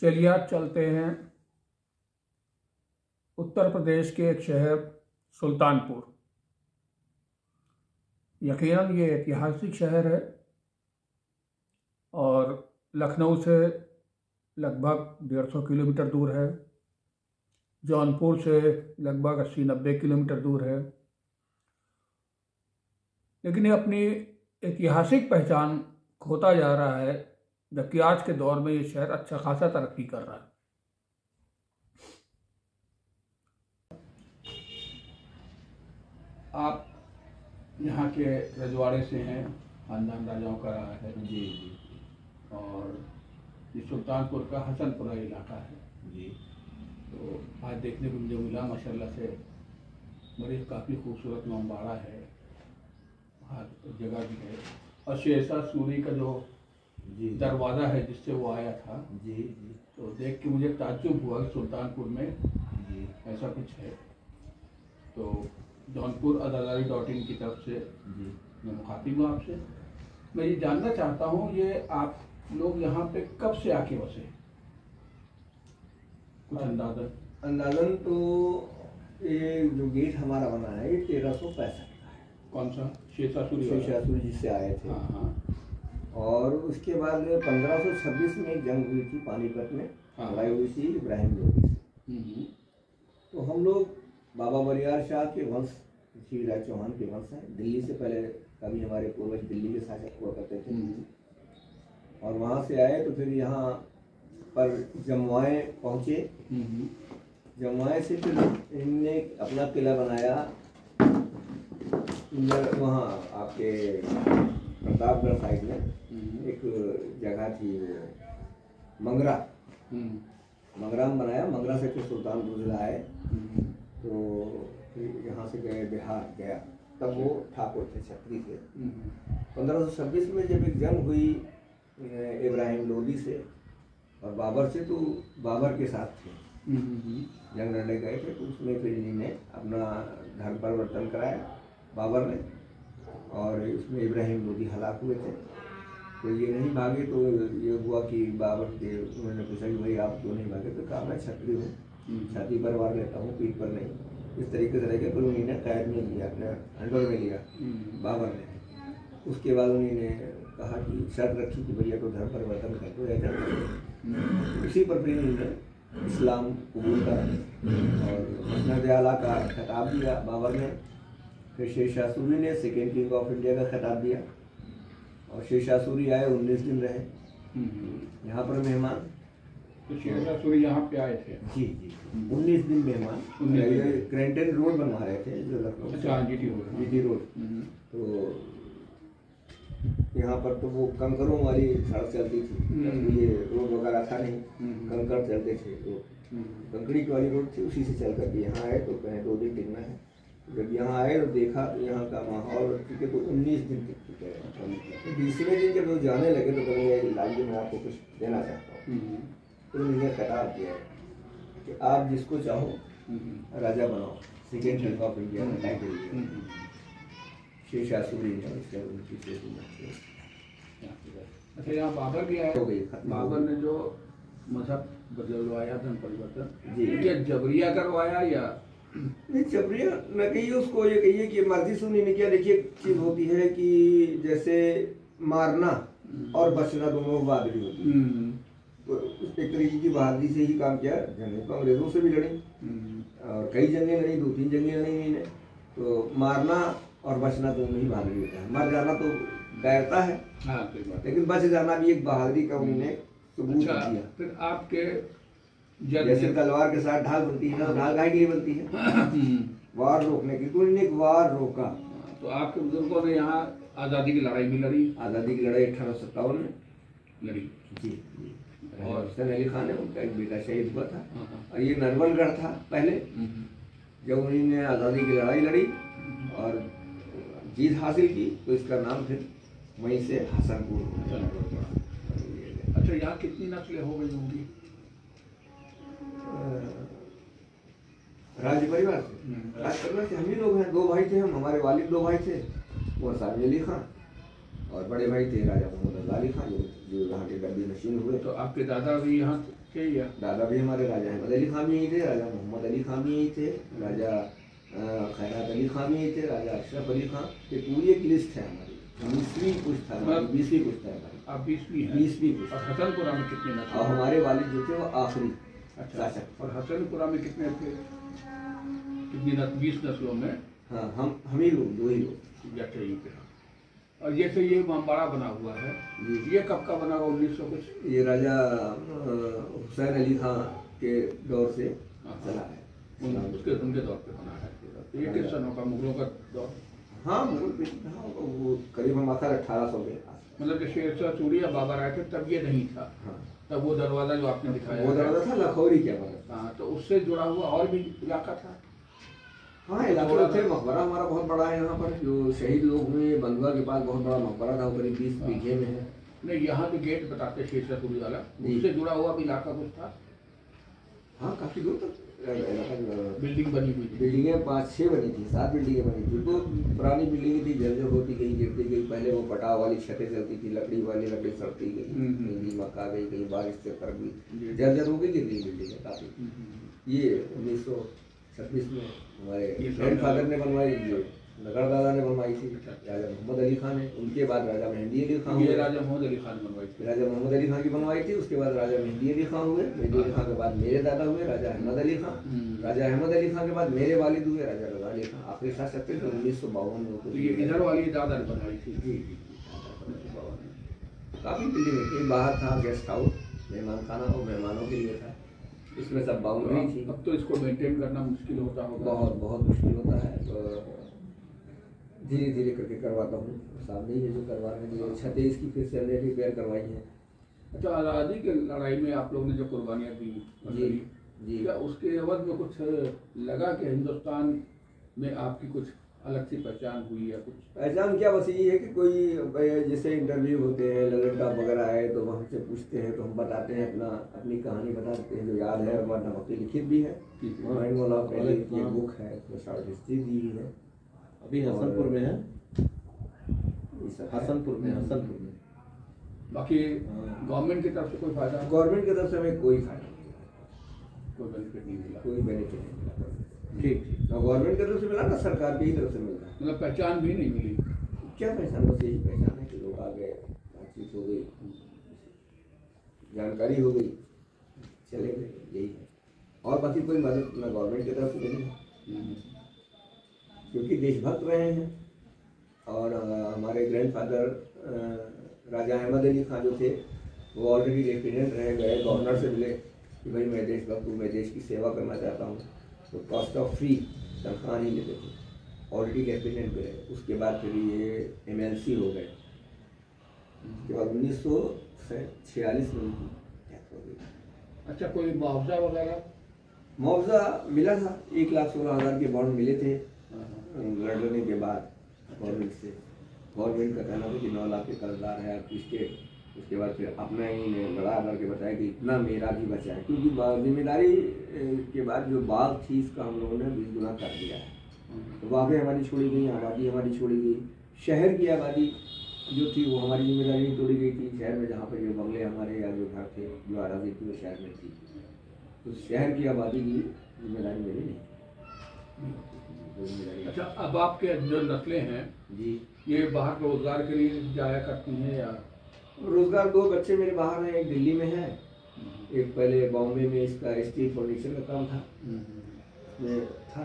चलिए आज चलते हैं उत्तर प्रदेश के एक शहर सुल्तानपुर। यकीनन ये ऐतिहासिक शहर है और लखनऊ से लगभग 150 किलोमीटर दूर है। जौनपुर से लगभग 80-90 किलोमीटर दूर है, लेकिन ये अपनी ऐतिहासिक पहचान खोता जा रहा है, जबकि आज के दौर में ये शहर अच्छा खासा तरक्की कर रहा है। आप यहाँ के रजवाड़े से हैं, खानदान राजाओं का रहा है। जी जी। और ये सुल्तानपुर का हसनपुरा इलाका है जी। तो आज देखने को मुझे मिला माशाल्लाह से बड़ी काफ़ी खूबसूरत इमामबाड़ा है, वहाँ जगह भी है। और शेरशाह सूरी का जो जी दरवाज़ा है जिससे वो आया था, जी जी, तो देख के मुझे ताज्जुब हुआ कि सुल्तानपुर में जी ऐसा कुछ है। तो जौनपुर अदालती.in की तरफ से जी मैं मुखातिब हूँ आपसे। मैं ये जानना चाहता हूँ, ये आप लोग यहाँ पे कब से आके बसे? कुछ अंदाजन तो ये जो गेट हमारा बना है ये 1365 का है। कौन सा? शेरशाह सूरी? शेरशाह सूरी जी से आए थे। हाँ हाँ। और उसके बाद 1526 में जंग हुई थी, पानीपत में लड़ाई हुई थी इब्राहिम लोधी से। तो हम लोग बाबा बरियार शाह के वंश, पृथ्वीराज चौहान के वंश हैं। दिल्ली से पहले कभी हमारे पूर्वज दिल्ली के शासक हुआ करते थे और वहाँ से आए तो फिर यहाँ पर जमुआए पहुँचे। जमुआए से फिर इनने अपना किला बनाया वहाँ आपके प्रतापगढ़ साइड में। एक जगह थी मंगरा, मंगरा में बनाया। मंगरा से फिर सुल्तानपुर जिला आए तो फिर यहाँ से गए बिहार गया, तब वो ठाकुर थे, छत्री थे। 1526 में जब एक जंग हुई इब्राहिम लोदी से और बाबर से, तो बाबर के साथ थे, जंग लड़ने गए थे। तो उसमें फिर इन्होंने अपना धर्म परिवर्तन कराया बाबर ने, और उसमें इब्राहिम लोदी हलाक हुए थे। तो ये नहीं भागे तो ये हुआ कि बाबर के उन्होंने पूछा कि भाई आप क्यों नहीं भागे? तो कहा मैं छत्री हूँ, छाती पर वार लेता हूँ, पीठ पर नहीं। इस तरीके से रह के फिर उन्होंने कैद में लिया, अपने अंडर में लिया बाबर ने। उसके बाद उन्होंने कहा कि शर्त रखी कि भैया को धर्म परिवर्तन कर दो या कर। इसी पर फिर उन्होंने इस्लाम कबूल करा और मसनद आला का खिताब दिया बाबर ने। फिर शेरशाह सूरी ने सेकेंड किंग ऑफ इंडिया का खिताब दिया और शेरशाह सूरी आए, 19 दिन रहे यहाँ पर मेहमान। तो शेरशाह सूरी यहाँ पे आए थे? जी जी, 19 दिन मेहमान। क्रेंटन रोड बनवा रहे थे जो लखनऊ। अच्छा, जीटी रोड। तो यहाँ पर तो वो कंकरों वाली सड़क चलती थी, ये रोड वगैरह था नहीं, कंकर चलते थे। तो कंकड़ी की वाली रोड थी, उसी से चल करके यहाँ आए। तो कहें 2 दिन टिकना है। जब यहाँ आए तो देखा तो यहाँ का माहौल, ठीक है, तो 19 दिन टिक चुके हैं। तो 20वें दिन जब वो जाने लगे तो कहेंगे लाइए मैं आपको कुछ देना चाहता हूँ। तो उन्होंने खिताब दिया कि आप जिसको चाहो राजा बनाओ, सेकेंड किंग ऑफ इंडिया का टाइटल दिया। शेरशाह सूरी ने उसके उनकी से। अच्छा, यहाँ बाबर भी आए? हो गई। बाबर ने जो मजहब बदलवाया, धर्म परिवर्तन, जी, क्या जबरिया करवाया या नहीं? जबरिया न कहिए उसको, ये कहिए कि मर्जी से उन्होंने किया। देखिए चीज़ होती है कि जैसे मारना और बचना दोनों बहादुरी होती है। तो एक तरीके की बहादुरी से ही काम किया। जंगें तो अंग्रेजों से भी लड़ी और कई जंगें लड़ी, 2-3 जंगें लड़ी इन्हें। तो मारना और बचना दोनों ही बहादुरी होता है। मर जाना तो गैरता है, लेकिन बच जाना भी एक बहादुरी का उन्होंने सबूत दिया। फिर आपके जैसे तलवार के साथ ढाल बनती है ना, ढाल गाय की बनती है वार रोकने की, तो इन्होंने एक वार रोका। तो आपके बुजुर्गों ने यहाँ आज़ादी की लड़ाई भी लड़ी? आज़ादी की लड़ाई 1857 में लड़ी। जी जी। और हुसैन अली खान है, उनका एक बेटा शहीद हुआ था। और ये नरवलगढ़ था पहले, जब उन्होंने आज़ादी की लड़ाई लड़ी और जीत हासिल की तो इसका नाम फिर वहीं से हसनपुर। अच्छा, यहाँ कितनी नस्लें हो गई होंगी? राज्य परिवार से हम ही लोग हैं। 2 भाई थे हम, हमारे वालिद 2 भाई थे, वो सामी अली खान और बड़े भाई थे राजा मोहम्मद अली खान, जो यहाँ के गद्दी नशीन हुए। तो आपके दादा भी यहाँ थे या? दादा भी हमारे राजा अहमद अली खान भी यही थे, राजा मोहम्मद अली खान भी यही थे, राजा खैरात अली खान भी यही थे, राजा अशरफ अली खान। ये पूरी एक लिस्ट है हमारी, 20वीं पुश्त है हमारी, 20वीं पुश्त है हमारी। आप 20वीं हैं? 20वीं पुश्त। और हसनपुरा में कितने नस्ल? और हमारे वालिद जो थे वो आखिरी शासक। और हसनपुरा में कितने थे? कितनी 20 नस्लों में? हाँ, हम ही लोग, 2 ही लोग। अच्छा, यही पे। और जैसे ये इमामबाड़ा बना हुआ है, ये कब का बना हुआ? 1900 कुछ? ये राजा हुसैन अली खान के दौर से चला है, उनके दौर पे बना है। तो ये किस सनों का? मुगलों का दौर? हाँ, मुगल पे था वो, करीब हम 1800 के। मतलब कि शेरशाह सूरी या बाबर आए थे तब ये नहीं था? हाँ, तब वो दरवाजा जो आपने दिखाया, वो दरवाजा था लखौरी के पास। हाँ, तो उससे जुड़ा हुआ और भी इलाका था? हाँ, इलाके थे। मकबरा हमारा बहुत बड़ा है यहाँ पर, जो शहीद लोग हुए बंदुआ के पास बहुत बड़ा मकबरा था, वो करीब 20 बीघे में है। नहीं, यहाँ पे गेट बताते शेरशाह सूरी वाला, उससे जुड़ा हुआ भी इलाका कुछ था? हाँ, काफी दूर तक बिल्डिंग बनी हुई थी? बिल्डिंगें 5-6 बनी थी, 7 बिल्डिंगें बनी थी। तो पुरानी बिल्डिंगें थी, जर्जर होती गई, गिरती गई। पहले वो पटाव वाली छतें चलती थी, लकड़ी वाली, लकड़ी सड़ती गई, कहीं दीमक आ गई, कहीं बारिश से कर गई, जर्जर हो गई, गिर गई बिल्डिंगें काफी। ये 1936 में हमारे ग्रैंडफादर ने बनवाई, जो नगर दादा ने बनवाई थी, राजा मोहम्मद अली खान है। उनके बाद राजा मेहंदी अली खान हुए। राजा मोहम्मद अली खान बनवाई थी? राजा मोहम्मद अली खान की बनवाई थी। उसके बाद राजा मेहंदी अली खान हुए। मेहंदी अली खान के बाद मेरे दादा हुए राजा अहमद अली खान। राजा अहमद अली खान के बाद मेरे वालिद हुए राजा रजा अली खान। आखिरी शासक थे 1952 में। तो ये इधर वाली दादा ने बनवाई थी? जी। काफी बिल्डिंग थी, बाहर था गेस्ट हाउस, मेहमान खाना और मेहमानों के लिए था। इसमें सब बाउंड्री थी। अब तो इसको मेंटेन करना मुश्किल होता होगा? बहुत मुश्किल होता है। तो धीरे धीरे करके करवाता हूँ। सामने ही है जो करवा रहे हैं, छतें इसकी फिर से हमने रिपेयर करवाई है। अच्छा, आज़ादी की लड़ाई में आप लोगों ने जो कुर्बानियाँ दी जी, क्या उसके एवज में कुछ लगा कि हिंदुस्तान में आपकी कुछ अलग सी पहचान हुई या कुछ? पहचान क्या, बस ये है कि कोई जैसे इंटरव्यू होते हैं, ललन टॉप वगैरह है, तो वो हमसे पूछते हैं तो हम बताते हैं, अपनी कहानी बता देते हैं जो याद है। हमारे नमक लिखित भी है, ये बुक है, तो शॉर्ट हिस्ट्री दी हुई है। अभी हसनपुर में है, हसनपुर में बाकी गवर्नमेंट की तरफ से कोई फायदा? गवर्नमेंट की तरफ से हमें कोई फायदा नहीं, कोई बेनिफिट नहीं मिला? कोई बेनिफिट नहीं मिला। ठीक। गवर्नमेंट की तरफ से मिला ना, सरकार की ही तरफ से मिल रहा है। मतलब पहचान भी नहीं मिली? क्या पहचान, बस यही पहचान है कि लोग आ गए, बातचीत हो गई, जानकारी हो गई, चले गए, यही है। और बाकी कोई मदद ना गवर्नमेंट की तरफ से मिली, क्योंकि देशभक्त रहे हैं। और हमारे ग्रैंडफादर राजा अहमद अली खान जो थे, वो ऑलरेडी लेफ्टिनेंट रह गए। गवर्नर से मिले कि भाई मैं देशभक्त हूँ, मैं देश की सेवा करना चाहता हूँ, तो कॉस्ट ऑफ फ्री तनख्वाह नहीं लेते थे, ऑलरेडी लेफ्टिनेंट पे रहे। उसके बाद फिर ये MLC हो गए। उसके बाद 1946 में उनकी डेथ हो गई। अच्छा, कोई मुआवजा वगैरह? मुआवजा मिला था, 1,16,000 के बॉन्ड मिले थे लड़ने के बाद गवर्नमेंट से। गवर्नमेंट का कहना था कि 9 लाख के कर्जदार है आपकी स्टेट। उसके बाद फिर अपना ही ने बड़ा करके बताया कि इतना मेरा भी बचा है, क्योंकि जिम्मेदारी के बाद जो बाग थी इसका हम लोगों ने 20 गुना कर दिया है। तो बागें हमारी छोड़ी गई, आबादी हमारी छोड़ी गई, शहर की आबादी जो थी वो हमारी जिम्मेदारी नहीं तोड़ी गई थी। शहर में जहाँ पर जो बंगले हमारे या जो घर थे, जो आबादी थी, वो शहर में थी, तो शहर की आबादी की जिम्मेदारी मेरी नहीं। अच्छा, अब आपके जो नस्लें हैं जी, ये बाहर रोजगार के लिए जाया करती हैं या? रोजगार 2 बच्चे मेरे बाहर हैं, एक दिल्ली में है, एक पहले बॉम्बे में इसका स्टील फर्नीचर का काम था, उसमें था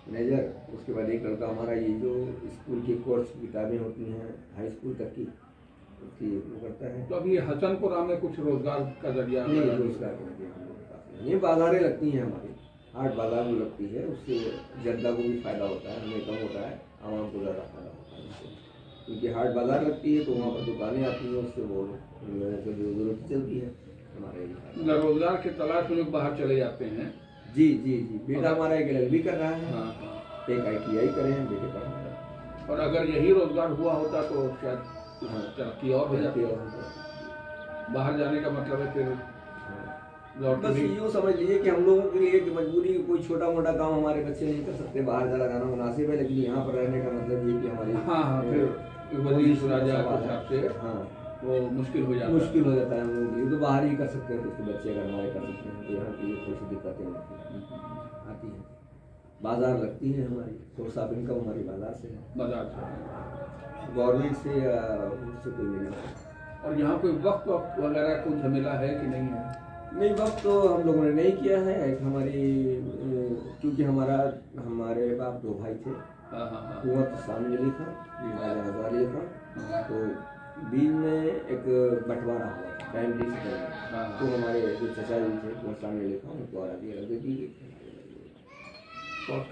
मैनेजर। उसके बाद एक लड़का हमारा ये जो स्कूल की कोर्स की किताबें होती हैं हाई स्कूल तक की, उसकी वो करता है। तो अभी हसनपुरा में कुछ रोजगार का जरिया? नहीं, रोजगार का जरिया ये बाजारें लगती हैं हमारी, हाट बाजार में लगती है, उससे जनता को भी फायदा होता है, हमें कम होता है, आवाम को ज़्यादा फायदा होता है उससे, क्योंकि हाट बाजार लगती है तो वहाँ पर दुकानें आती हैं, उससे वो जो जरूरत चलती है हमारे। रोजगार की तलाश में लोग बाहर चले जाते हैं? जी जी जी, बेटा हमारा एक LLB कर रहा है, हाँ, एक ITI करे हैं, बेटे पढ़ रहे हैं। और अगर यही रोजगार हुआ होता तो शायद तरक्की और हो जाती। बाहर जाने का मतलब है फिर बस यूँ समझ लीजिए कि हम लोगों के लिए कि मजबूरी, कोई छोटा मोटा काम हमारे बच्चे नहीं कर सकते, बाहर ज़्यादा जाना मुनासिब है, लेकिन यहाँ पर रहने का मतलब ये कि हमारी हाँ फिर वजीर राजा के हिसाब से हाँ वो मुश्किल हो जाता है। मुश्किल हो जाता है हम लोगों के लिए। तो बाहर ही कर सकते हैं, तो उसके बच्चे अगर हमारे कर सकते हैं, तो यहाँ की थोड़ी सी दिक्कतें आती हैं। बाजार लगती है हमारी, सोर्स ऑफ इनकम हमारी बाजार से है, बाजार से। गवर्नमेंट से या उससे कोई नहीं है। और यहाँ कोई वक्त वगैरह कुछ झमेला है कि नहीं है? नहीं, वक्त तो हम लोगों ने नहीं किया है। एक हमारी क्योंकि हमारे बाप दो भाई थे, हाँ। कुंवर सामने लिखा, राजा हजारी लिखा, तो बीच में एक बंटवारा हुआ था फैमिली से पहले। हाँ। तो हमारे जो चचा जी थे कुंवर सामने लिखा, उनको आराधी दे दी गई। बहुत